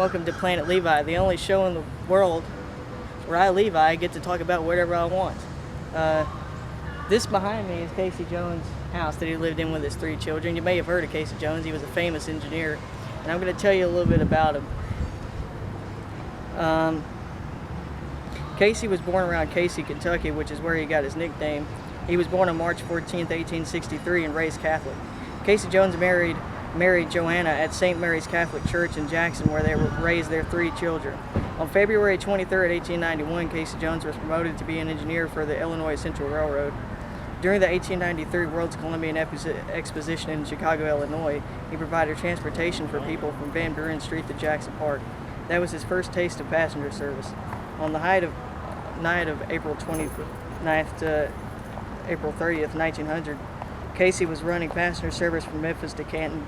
Welcome to Planet Levi, the only show in the world where I, Levi, get to talk about whatever I want. This behind me is Casey Jones' house that he lived in with his 3 children. You may have heard of Casey Jones. He was a famous engineer, and I'm going to tell you a little bit about him. Casey was born around Casey, Kentucky, which is where he got his nickname. He was born on March 14, 1863, and raised Catholic. Casey Jones married Joanna at St. Mary's Catholic Church in Jackson, where they raised their 3 children. On February 23, 1891, Casey Jones was promoted to be an engineer for the Illinois Central Railroad. During the 1893 World's Columbian Exposition in Chicago, Illinois, he provided transportation for people from Van Buren Street to Jackson Park. That was his first taste of passenger service. On the night of April 29th to April 30th, 1900, Casey was running passenger service from Memphis to Canton.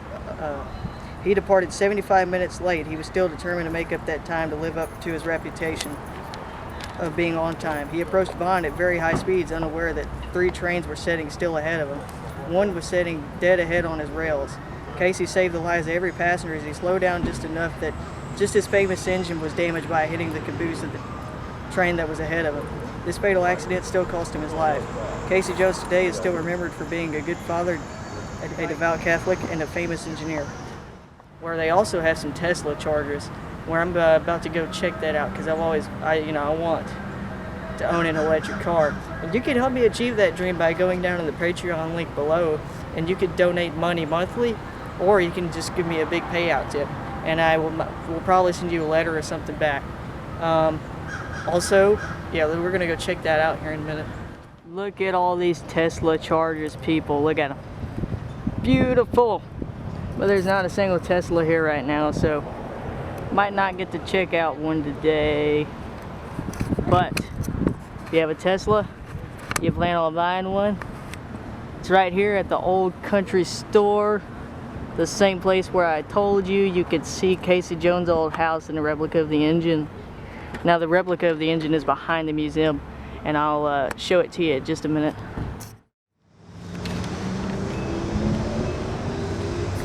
He departed 75 minutes late. He was still determined to make up that time to live up to his reputation of being on time. He approached Vaughn at very high speeds, unaware that 3 trains were setting still ahead of him. One was setting dead ahead on his rails. Casey saved the lives of every passenger as he slowed down just enough that just his famous engine was damaged by hitting the caboose of the train that was ahead of him. This fatal accident still cost him his life. Casey Jones today is still remembered for being a good father, a devout Catholic, and a famous engineer. Where they also have some Tesla chargers, where I'm about to go check that out because I want to own an electric car. And you can help me achieve that dream by going down to the Patreon link below, and you could donate money monthly, or you can just give me a big payout tip, and I will probably send you a letter or something back. Also, yeah, we're gonna go check that out here in a minute. Look at all these Tesla chargers, people. Look at them. Beautiful. But there's not a single Tesla here right now, so might not get to check out one today. But if you have a Tesla, you plan on buying one, it's right here at the Old Country Store, the same place where I told you could see Casey Jones' old house and a replica of the engine. Now the replica of the engine is behind the museum, and I'll show it to you in just a minute.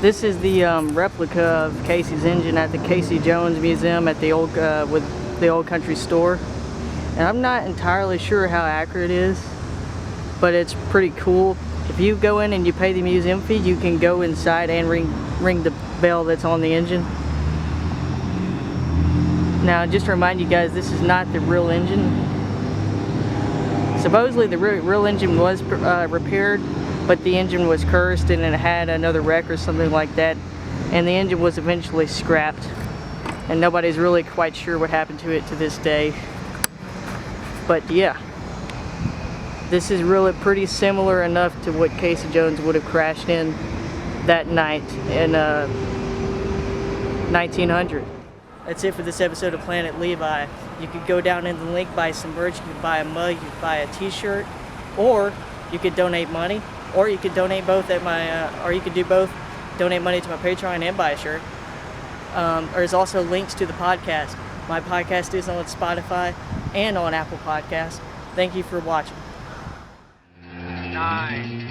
This is the replica of Casey's engine at the Casey Jones Museum at the Old Country Store, and I'm not entirely sure how accurate it is, but it's pretty cool. If you go in and you pay the museum fee, you can go inside and ring the bell that's on the engine. Now, just to remind you guys, this is not the real engine. Supposedly the real engine was repaired, but the engine was cursed and it had another wreck or something like that, and the engine was eventually scrapped, and nobody's really quite sure what happened to it to this day. But yeah, this is really pretty similar enough to what Casey Jones would have crashed in that night in 1900. That's it for this episode of Planet Levi. You could go down in the link, buy some merch, you could buy a mug, you could buy a t-shirt, or you could donate money, or you could donate both at my, or you could do both, donate money to my Patreon and buy a shirt. There's also links to the podcast. My podcast is on Spotify and on Apple Podcasts. Thank you for watching. 9.